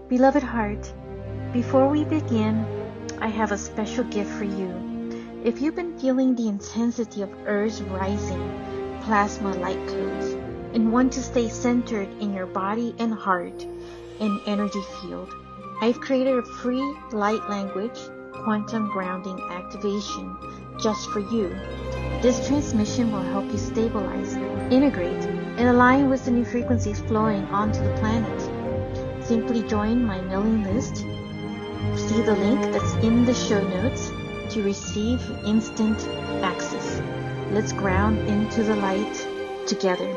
Beloved heart, before we begin, I have a special gift for you. If you've been feeling the intensity of Earth's rising plasma light codes and want to stay centered in your body and heart and energy field, I've created a free light language quantum grounding activation just for you. This transmission will help you stabilize, integrate, and align with the new frequencies flowing onto the planet. Simply join my mailing list. See the link that's in the show notes to receive instant access. Let's ground into the light together.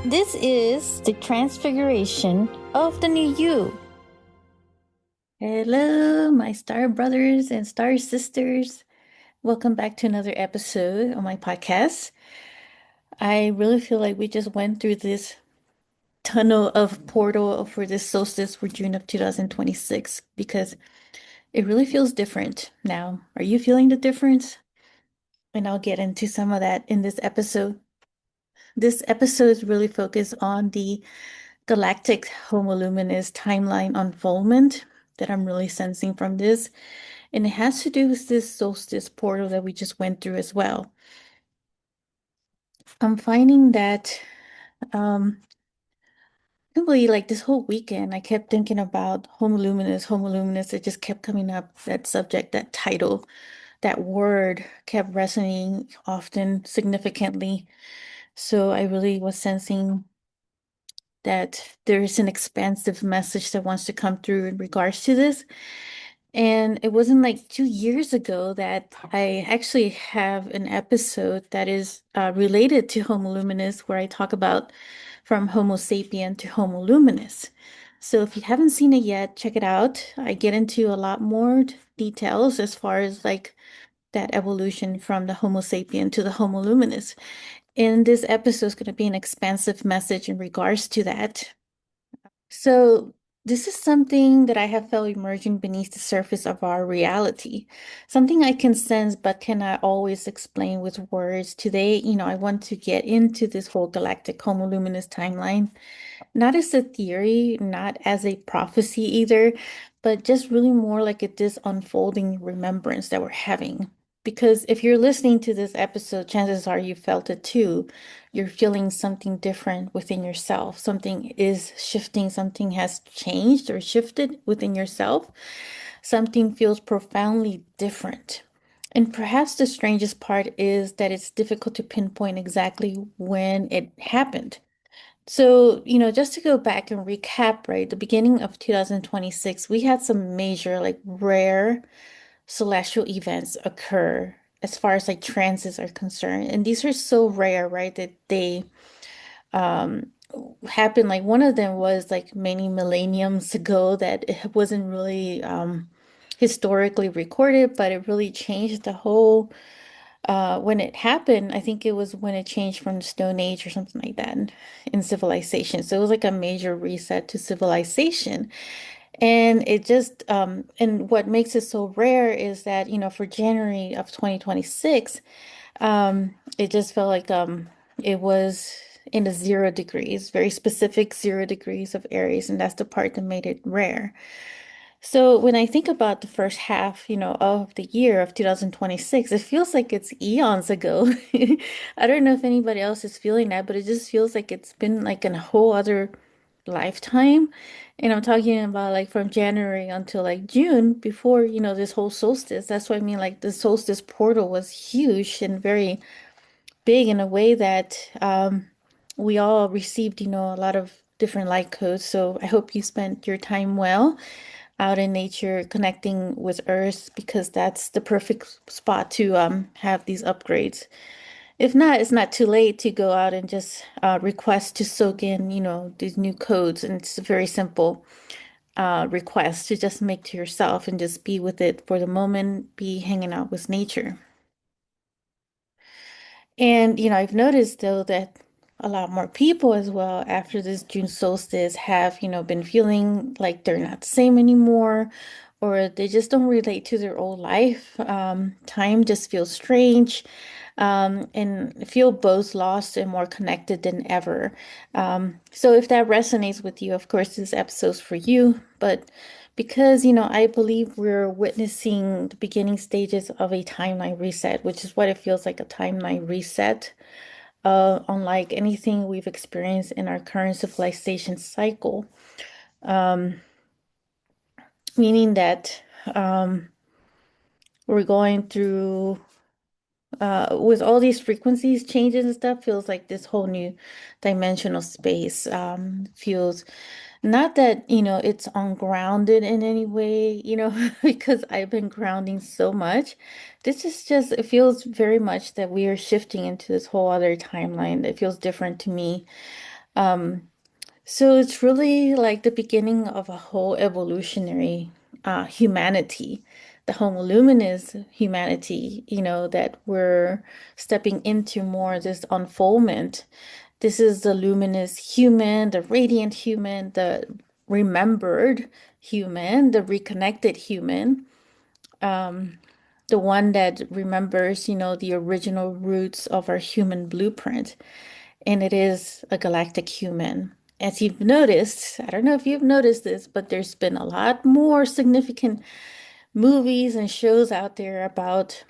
This is the transfiguration of the new you. Hello, my star brothers and star sisters. Welcome back to another episode of my podcast. I really feel like we just went through this tunnel of portal for this solstice for June of 2026 because it really feels different now. Are you feeling the difference? And I'll get into some of that in this episode. This episode is really focused on the Galactic Homo-Luminous Timeline unfoldment that I'm really sensing from this. And it has to do with this solstice portal that we just went through as well. I'm finding that probably like this whole weekend, I kept thinking about Homo-Luminous, Homo-Luminous. It just kept coming up, that subject, that title, that word kept resonating often, significantly. So I really was sensing that there's an expansive message that wants to come through in regards to this. And it wasn't like 2 years ago that I actually have an episode that is related to Homo Luminous, where I talk about from Homo sapien to Homo Luminous. So if you haven't seen it yet, check it out. I get into a lot more details as far as like that evolution from the Homo sapien to the Homo Luminous. And this episode is going to be an expansive message in regards to that. So, this is something that I have felt emerging beneath the surface of our reality, something I can sense but cannot always explain with words. Today, I want to get into this whole galactic homo-luminous timeline, not as a theory, not as a prophecy either, but just really more like this unfolding remembrance that we're having. Because if you're listening to this episode, chances are you felt it too. You're feeling something different within yourself. Something is shifting, something has changed or shifted within yourself. Something feels profoundly different. And perhaps the strangest part is that it's difficult to pinpoint exactly when it happened. So, just to go back and recap, right, the beginning of 2026, we had some major, like rare celestial events occur as far as like transits are concerned. And these are so rare, right, that they um happened. Like one of them was like many millenniums ago that it wasn't really historically recorded, but it really changed the whole when it happened. I think it was when it changed from the Stone Age or something like that in civilization. So it was like a major reset to civilization. And it just, and what makes it so rare is that, for January of 2026, it just felt like it was in the 0 degrees, very specific 0 degrees of Aries, and that's the part that made it rare. So when I think about the first half, of the year of 2026, it feels like it's eons ago. I don't know if anybody else is feeling that, but it just feels like it's been like a whole other lifetime. And I'm talking about like from January until like June before, this whole solstice. That's what I mean. Like the solstice portal was huge and very big in a way that we all received, a lot of different light codes. So I hope you spent your time well out in nature, connecting with Earth, because that's the perfect spot to have these upgrades. If not, it's not too late to go out and just request to soak in, these new codes. And it's a very simple request to just make to yourself and just be with it for the moment, be hanging out with nature. And, I've noticed though that a lot more people as well after this June solstice have, been feeling like they're not the same anymore, or they just don't relate to their old life. Time just feels strange. and feel both lost and more connected than ever. So if that resonates with you, of course, this episode's for you. But because, I believe we're witnessing the beginning stages of a timeline reset, which is what it feels like, a timeline reset, unlike anything we've experienced in our current civilization cycle. Um, Meaning that we're going through with all these frequencies changes and stuff, feels like this whole new dimensional space. Feels not that, it's ungrounded in any way, because I've been grounding so much. This is just, it feels very much that we are shifting into this whole other timeline that feels different to me. Um, so it's really like the beginning of a whole evolutionary humanity, the Homo-Luminous humanity, that we're stepping into more this unfoldment. This is the luminous human, the radiant human, the remembered human, the reconnected human, um, the one that remembers, the original roots of our human blueprint, and it is a galactic human. As you've noticed, I don't know if you've noticed this, but there's been a lot more significant movies and shows out there about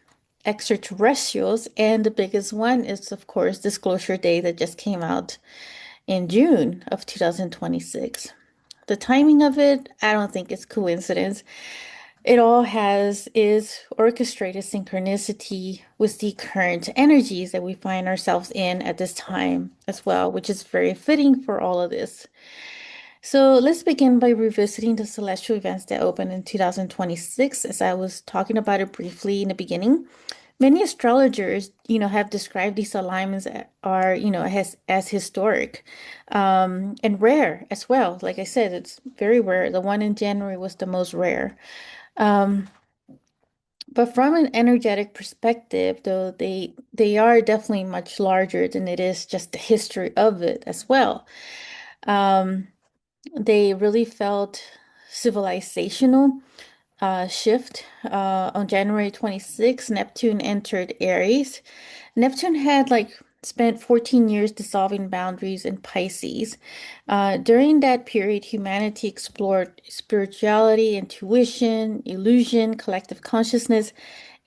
extraterrestrials, and the biggest one is, of course, Disclosure Day that just came out in June of 2026. The timing of it, I don't think it's coincidence. It all has is orchestrated synchronicity with the current energies that we find ourselves in at this time as well, which is very fitting for all of this. So let's begin by revisiting the celestial events that opened in 2026, as I was talking about it briefly in the beginning. Many astrologers, have described these alignments are, as historic, and rare as well. Like I said, it's very rare. The one in January was the most rare. Um, but from an energetic perspective, though, they are definitely much larger than it is just the history of it as well. Um, they really felt civilizational shift. On January 26th, Neptune entered Aries. Neptune had spent 14 years dissolving boundaries in Pisces. During that period, humanity explored spirituality, intuition, illusion, collective consciousness,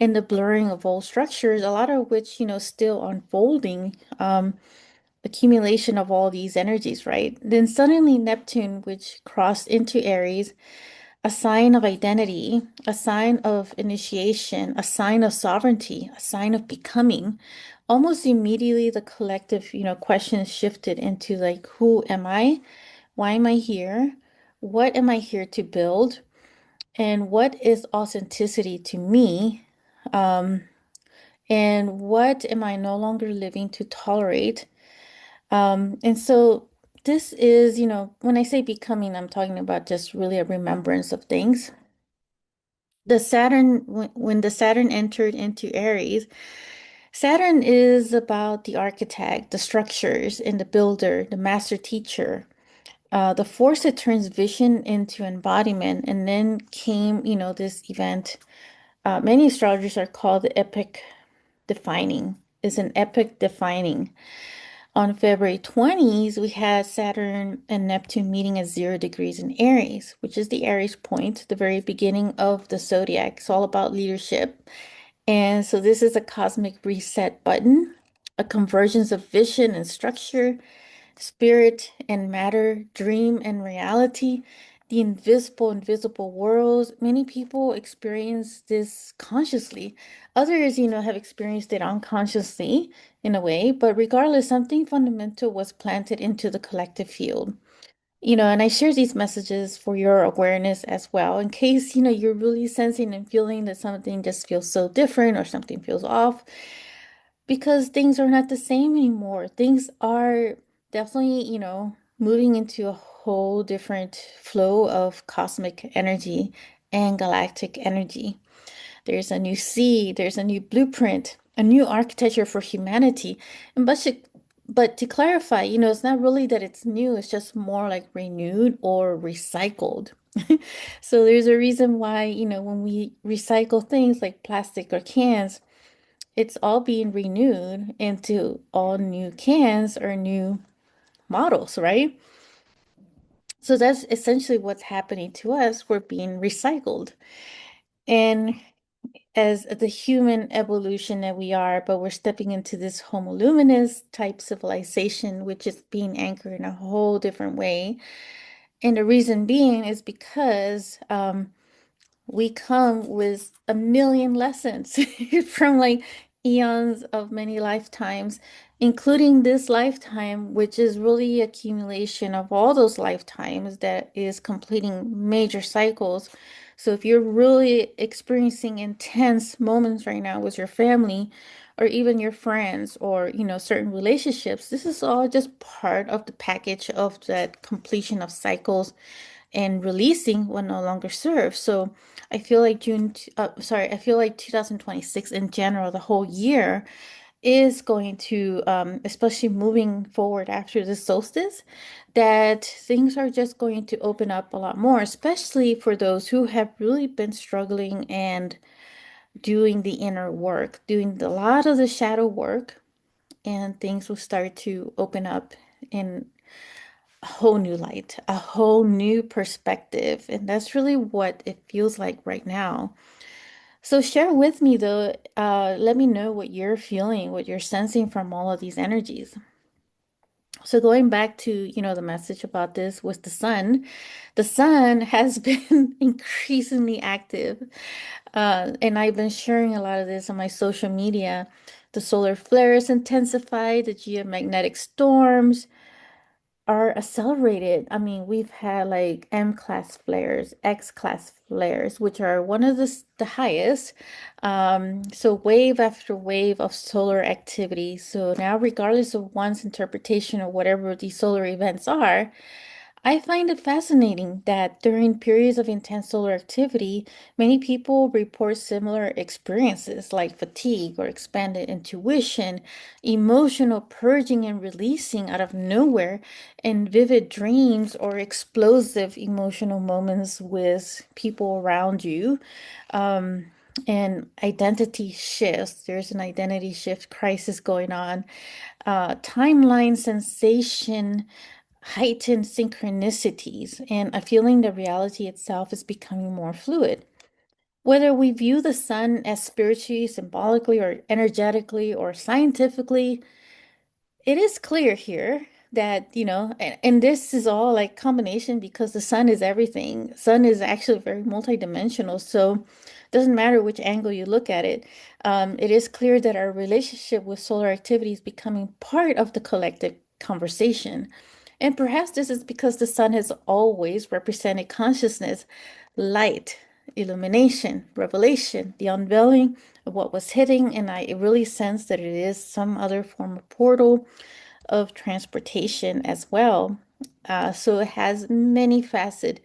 and the blurring of old structures, a lot of which, still unfolding. Accumulation of all these energies, right? Then suddenly Neptune, which crossed into Aries, a sign of identity, a sign of initiation, a sign of sovereignty, a sign of becoming. Almost immediately, the collective, questions shifted into like, who am I? Why am I here? What am I here to build? And what is authenticity to me? Um, and what am I no longer living to tolerate? And so this is, when I say becoming, I'm talking about just really a remembrance of things. The Saturn, when the Saturn entered into Aries, Saturn is about the architect, the structures, and the builder, the master teacher, the force that turns vision into embodiment. And then came, this event. Many astrologers are called the epic defining, is an epic defining. On February 20th, we had Saturn and Neptune meeting at 0 degrees in Aries, which is the Aries point, the very beginning of the zodiac. It's all about leadership. And so this is a cosmic reset button, a convergence of vision and structure, spirit and matter, dream and reality, the invisible and visible worlds. Many people experience this consciously. Others, have experienced it unconsciously in a way, but regardless, something fundamental was planted into the collective field. And I share these messages for your awareness as well, in case, you're really sensing and feeling that something just feels so different or something feels off, because things are not the same anymore. Things are definitely, moving into a whole different flow of cosmic energy and galactic energy. There's a new seed, there's a new blueprint, a new architecture for humanity. And but to clarify, it's not really that it's new, it's just more like renewed or recycled. So there's a reason why, when we recycle things like plastic or cans, it's all being renewed into all new cans or new models, right? So that's essentially what's happening to us. We're being recycled. And as the human evolution that we are, but we're stepping into this Homo luminous type civilization, which is being anchored in a whole different way. And the reason being is because we come with a million lessons from like eons of many lifetimes, including this lifetime, which is really accumulation of all those lifetimes that is completing major cycles. So if you're really experiencing intense moments right now with your family or even your friends or certain relationships, this is all just part of the package of that completion of cycles and releasing what no longer serves. So I feel like I feel like 2026 in general, the whole year is going to, especially moving forward after the solstice, that things are just going to open up a lot more, especially for those who have really been struggling and doing the inner work, doing a lot of the shadow work, and things will start to open up in a whole new light, a whole new perspective. And that's really what it feels like right now. So share with me though, let me know what you're feeling, what you're sensing from all of these energies. So going back to, the message about this with the sun has been increasingly active. And I've been sharing a lot of this on my social media. The solar flares intensified, the geomagnetic storms, are accelerated. I mean, we've had like M-class flares, X-class flares, which are one of the highest. So wave after wave of solar activity. So now, regardless of one's interpretation of whatever these solar events are, I find it fascinating that during periods of intense solar activity, many people report similar experiences like fatigue or expanded intuition, emotional purging and releasing out of nowhere, and vivid dreams or explosive emotional moments with people around you. Um, and identity shifts. There's an identity shift crisis going on. Timeline sensation, heightened synchronicities, and a feeling that reality itself is becoming more fluid. Whether we view the sun as spiritually, symbolically, or energetically, or scientifically, it is clear here that, and this is all like combination because the sun is everything. Sun is actually very multidimensional. So it doesn't matter which angle you look at it. It is clear that our relationship with solar activity is becoming part of the collective conversation. And perhaps this is because the sun has always represented consciousness, light, illumination, revelation, the unveiling of what was hidden. And I really sense that it is some other form of portal of transportation as well. So it has many facet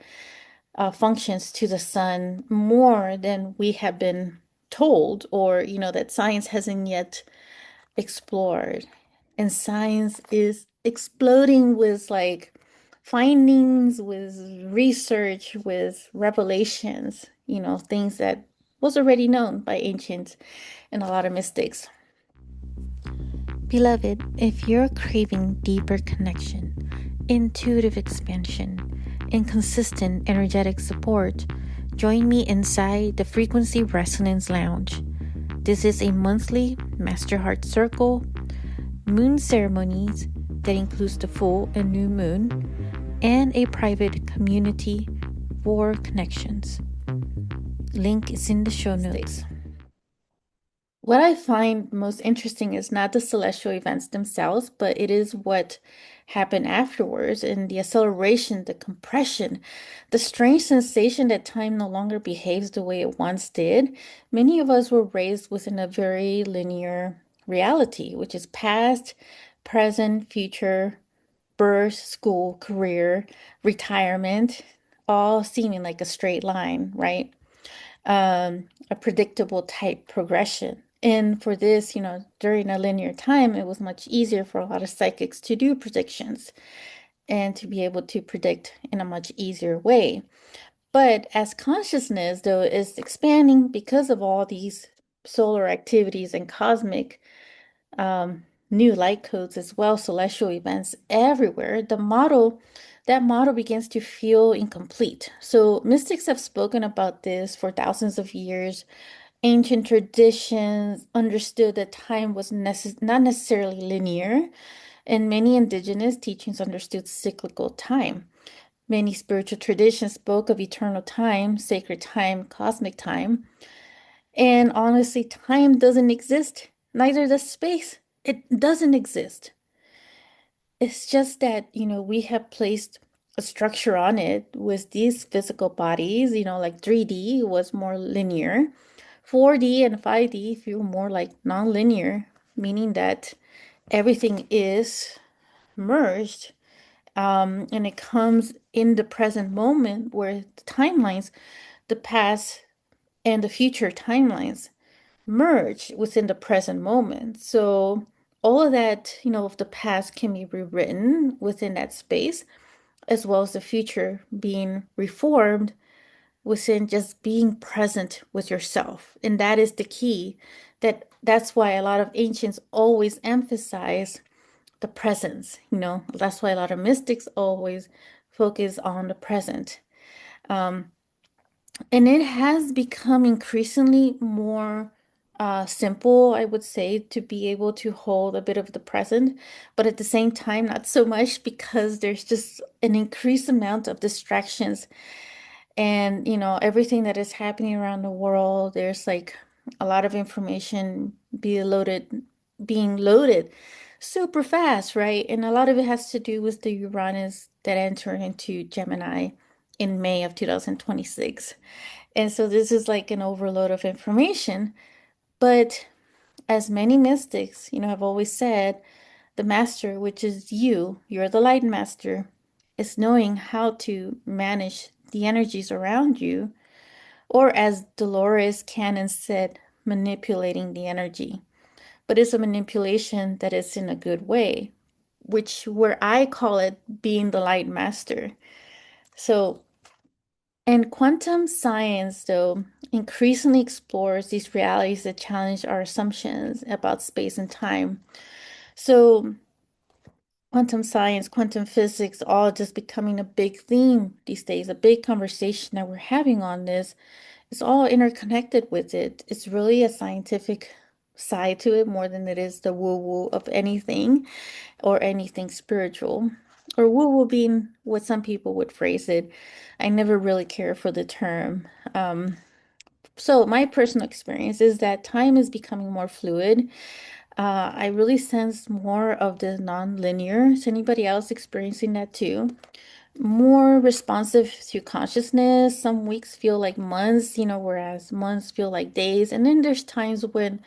functions to the sun, more than we have been told, or that science hasn't yet explored. And science is exploding with like findings, with research, with revelations, things that was already known by ancients and a lot of mystics. Beloved, if you're craving deeper connection, intuitive expansion, and consistent energetic support, join me inside the Frequency Resonance Lounge. This is a monthly Master Heart Circle, moon ceremonies that includes the full and new moon, and a private community for connections. Link is in the show notes. What I find most interesting is not the celestial events themselves, but it is what happened afterwards and the acceleration, the compression, the strange sensation that time no longer behaves the way it once did. Many of us were raised within a very linear reality, which is past, present, future, birth, school, career, retirement, all seeming like a straight line, right? A predictable type progression. And for this, during a linear time, it was much easier for a lot of psychics to do predictions and to be able to predict in a much easier way. But as consciousness, though, is expanding because of all these solar activities and cosmic um, new light codes as well, celestial events everywhere, that model begins to feel incomplete. So mystics have spoken about this for thousands of years. Ancient traditions understood that time was not necessarily linear, and many indigenous teachings understood cyclical time. Many spiritual traditions spoke of eternal time, sacred time, cosmic time. And honestly, time doesn't exist, neither does space. It doesn't exist. It's just that, we have placed a structure on it with these physical bodies, like 3D was more linear. 4D and 5D feel more like nonlinear, meaning that everything is merged. And it comes in the present moment where the timelines, the past and the future timelines merge within the present moment. So all of that, of the past can be rewritten within that space, as well as the future being reformed within just being present with yourself. And that is the key. That's why a lot of ancients always emphasize the presence, That's why a lot of mystics always focus on the present. And it has become increasingly more simple, I would say, to be able to hold a bit of the present, but at the same time, not so much because there's just an increased amount of distractions and, everything that is happening around the world. There's like a lot of information being loaded super fast, right? And a lot of it has to do with the Uranus that entered into Gemini in May of 2026. And so this is like an overload of information. But as many mystics, have always said, the master, which is you're the light master, is knowing how to manage the energies around you, or as Dolores Cannon said, manipulating the energy. But it's a manipulation that is in a good way, which where I call it being the light master. So and quantum science, though, increasingly explores these realities that challenge our assumptions about space and time. So, quantum science, quantum physics, all just becoming a big theme these days, a big conversation that we're having on this. It's all interconnected with it. It's really a scientific side to it more than it is the woo-woo of anything or anything spiritual. Or woo-woo being what some people would phrase it. I never really care for the term. Um, so my personal experience is that time is becoming more fluid. I really sense more of the non-linear. Is anybody else experiencing that too? More responsive to consciousness. Some weeks feel like months, whereas months feel like days. And then there's times when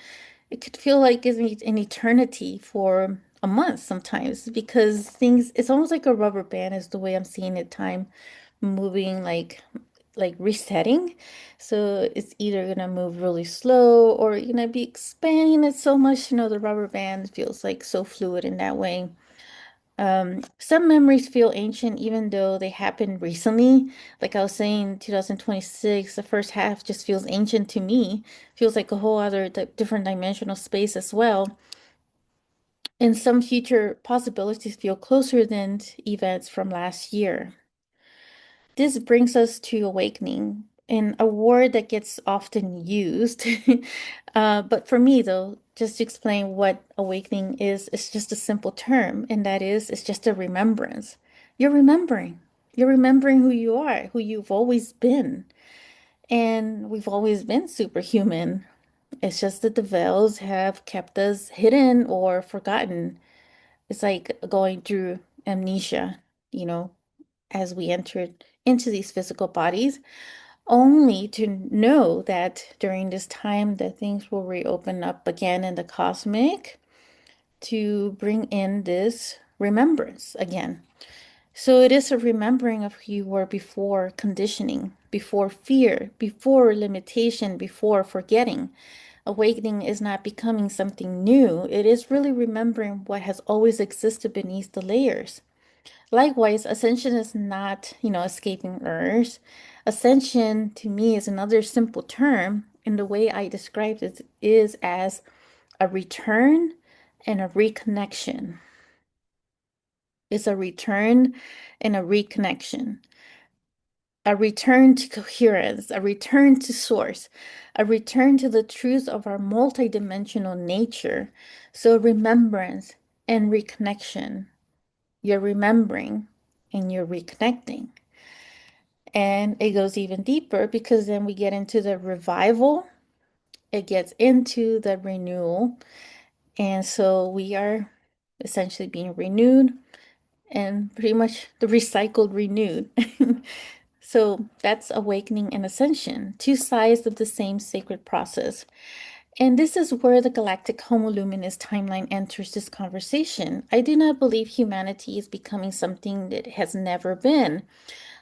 it could feel like an eternity for a month sometimes because it's almost like a rubber band is the way I'm seeing it, time moving like resetting. So it's either gonna move really slow or you're gonna be expanding it so much, the rubber band feels like so fluid in that way. Some memories feel ancient even though they happened recently. Like I was saying, 2026, the first half just feels ancient to me. Feels like a whole other different dimensional space as well. And some future possibilities feel closer than events from last year. This brings us to awakening, and a word that gets often used. But for me, though, just to explain what awakening is, it's just a simple term, and that is, it's just a remembrance. You're remembering. You're remembering who you are, who you've always been. And we've always been superhuman. It's just that the veils have kept us hidden or forgotten. It's like going through amnesia, you know, as we entered into these physical bodies, only to know that during this time that things will reopen up again in the cosmic to bring in this remembrance again. So it is a remembering of who you were before conditioning, before fear, before limitation, before forgetting. Awakening is not becoming something new. It is really remembering what has always existed beneath the layers. Likewise, ascension is not, escaping Earth. Ascension to me is another simple term. And the way I describe this is as a return and a reconnection. It's a return and a reconnection, a return to coherence, a return to source, a return to the truth of our multidimensional nature. So, remembrance and reconnection. You're remembering and you're reconnecting. And it goes even deeper because then we get into the revival, it gets into the renewal. And so we are essentially being renewed and pretty much the recycled renewed. So that's awakening and ascension, two sides of the same sacred process. And this is where the Galactic Homo-Luminous Timeline enters this conversation. I do not believe humanity is becoming something that it has never been.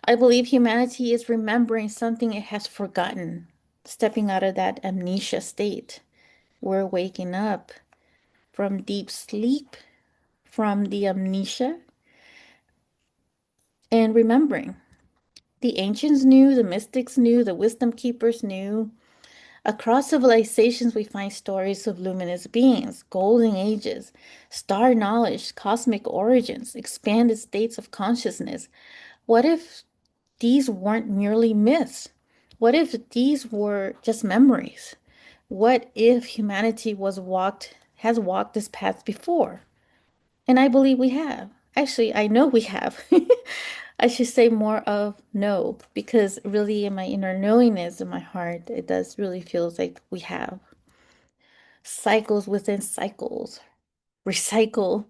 I believe humanity is remembering something it has forgotten, stepping out of that amnesia state. We're waking up from deep sleep, from the amnesia, and remembering. The ancients knew, the mystics knew, the wisdom keepers knew. Across civilizations, we find stories of luminous beings, golden ages, star knowledge, cosmic origins, expanded states of consciousness. What if these weren't merely myths? What if these were just memories? What if humanity has walked this path before? And I believe we have. Actually, I know we have. I should say more of no, because really in my inner knowingness in my heart, it does really feels like we have cycles within cycles, recycle,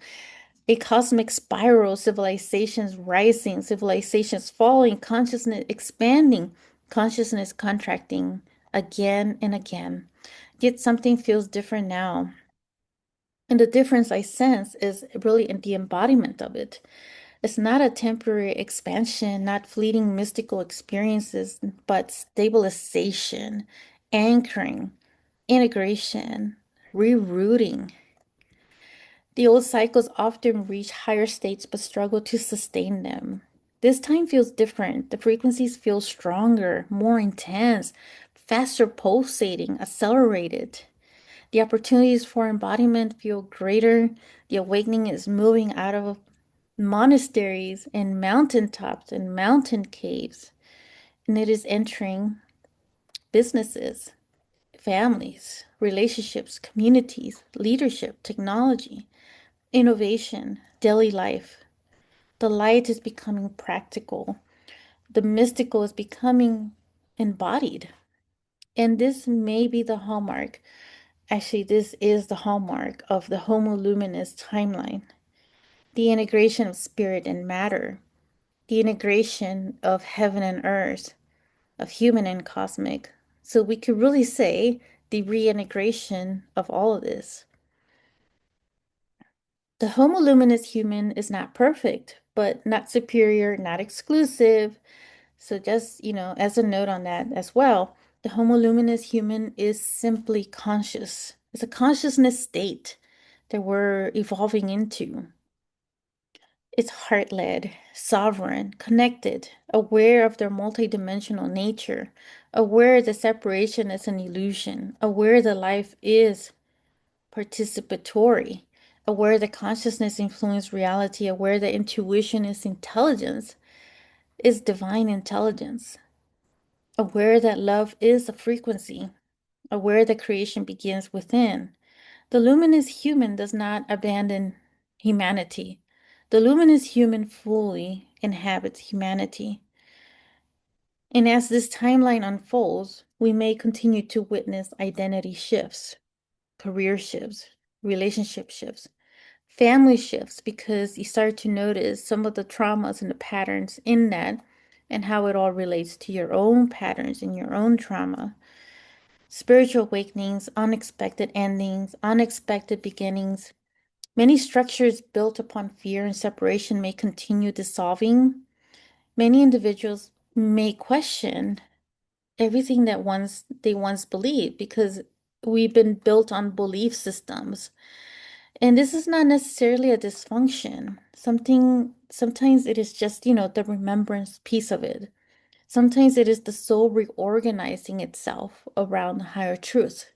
a cosmic spiral, civilizations rising, civilizations falling, consciousness expanding, consciousness contracting again and again. Yet something feels different now. And the difference I sense is really in the embodiment of it. It's not a temporary expansion, not fleeting mystical experiences, but stabilization, anchoring, integration, rerouting. The old cycles often reach higher states but struggle to sustain them. This time feels different. The frequencies feel stronger, more intense, faster pulsating, accelerated. The opportunities for embodiment feel greater. The awakening is moving out of monasteries and mountaintops and mountain caves, and it is entering businesses, families, relationships, communities, leadership, technology, innovation, daily life. The light is becoming practical. The mystical is becoming embodied. And this may be the hallmark. Actually, this is the hallmark of the Homo-Luminous timeline. The integration of spirit and matter, the integration of heaven and earth, of human and cosmic. So we could really say the reintegration of all of this. The Homo luminous human is not perfect, but not superior, not exclusive. So just, as a note on that as well, the Homo luminous human is simply conscious. It's a consciousness state that we're evolving into. It's heart-led, sovereign, connected, aware of their multidimensional nature, aware that separation is an illusion, aware that life is participatory, aware that consciousness influences reality, aware that intuition is intelligence, is divine intelligence, aware that love is a frequency, aware that creation begins within. The luminous human does not abandon humanity. The luminous human fully inhabits humanity. And as this timeline unfolds, we may continue to witness identity shifts, career shifts, relationship shifts, family shifts, because you start to notice some of the traumas and the patterns in that and how it all relates to your own patterns and your own trauma. Spiritual awakenings, unexpected endings, unexpected beginnings. Many structures built upon fear and separation may continue dissolving. Many individuals may question everything that they once believed because we've been built on belief systems. And this is not necessarily a dysfunction. Sometimes it is just, the remembrance piece of it. Sometimes it is the soul reorganizing itself around higher truth.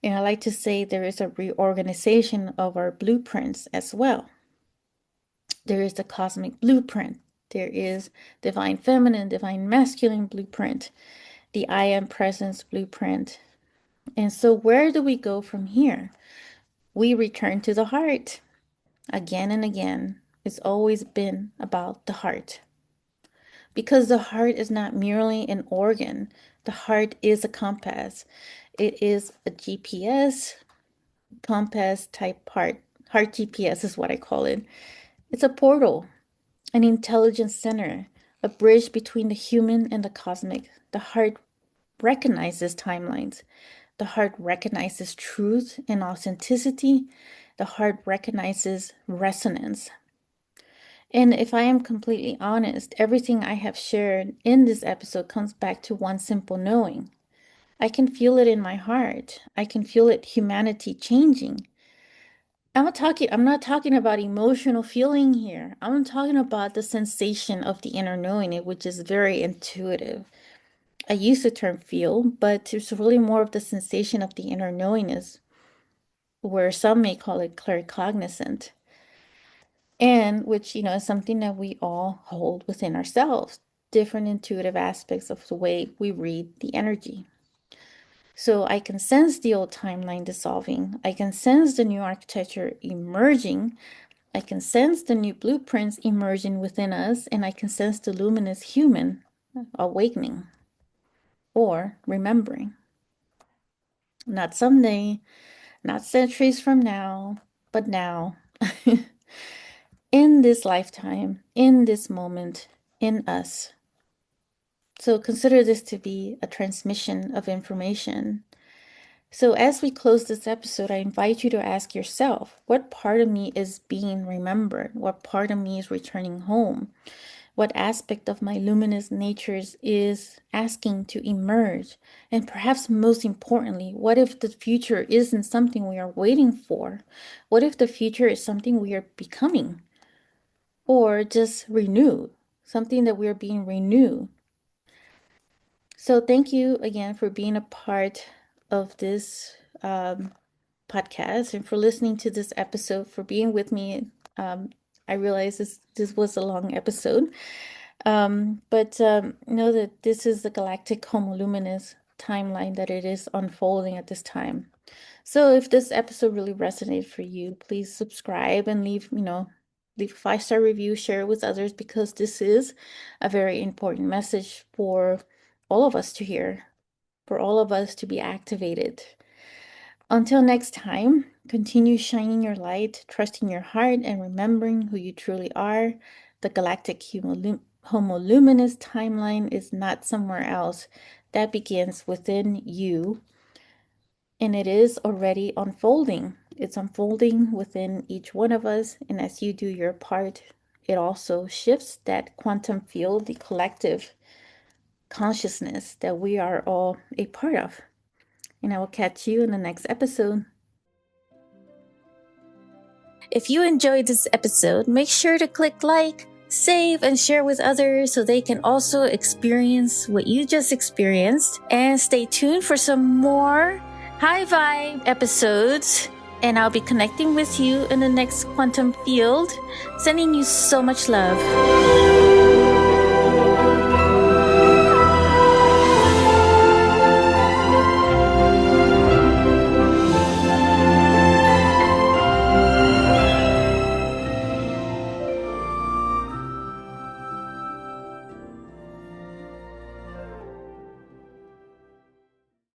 And I like to say there is a reorganization of our blueprints as well. There is the cosmic blueprint. There is divine feminine, divine masculine blueprint, the I am presence blueprint. And so where do we go from here? We return to the heart again and again. It's always been about the heart. Because the heart is not merely an organ, the heart is a compass. It is a GPS, compass type heart. Heart GPS is what I call it. It's a portal, an intelligence center, a bridge between the human and the cosmic. The heart recognizes timelines. The heart recognizes truth and authenticity. The heart recognizes resonance. And if I am completely honest, everything I have shared in this episode comes back to one simple knowing. I can feel it in my heart. I can feel it, humanity changing. I'm not talking about emotional feeling here. I'm talking about the sensation of the inner knowing, which is very intuitive. I use the term feel, but it's really more of the sensation of the inner knowingness, where some may call it claircognizant. And which, is something that we all hold within ourselves, different intuitive aspects of the way we read the energy. So I can sense the old timeline dissolving. I can sense the new architecture emerging. I can sense the new blueprints emerging within us, and I can sense the luminous human awakening or remembering. Not someday, not centuries from now, but now. In this lifetime, in this moment, in us. So consider this to be a transmission of information. So as we close this episode, I invite you to ask yourself, what part of me is being remembered? What part of me is returning home? What aspect of my luminous natures is asking to emerge? And perhaps most importantly, what if the future isn't something we are waiting for? What if the future is something we are becoming? Or just renewed, something that we're being renewed. So thank you again for being a part of this podcast and for listening to this episode, for being with me. I realize this was a long episode, but know that this is the Galactic Homo-Luminous Timeline that it is unfolding at this time. So if this episode really resonated for you, please subscribe and leave a 5-star review, share it with others, because this is a very important message for all of us to hear, for all of us to be activated. Until next time, continue shining your light, trusting your heart, and remembering who you truly are. The Galactic Homo-Luminous Timeline is not somewhere else. That begins within you. And it is already unfolding. It's unfolding within each one of us. And as you do your part, it also shifts that quantum field, the collective consciousness that we are all a part of. And I will catch you in the next episode. If you enjoyed this episode, make sure to click like, save, and share with others so they can also experience what you just experienced. And stay tuned for some more high vibe episodes, and I'll be connecting with you in the next quantum field. Sending you so much love.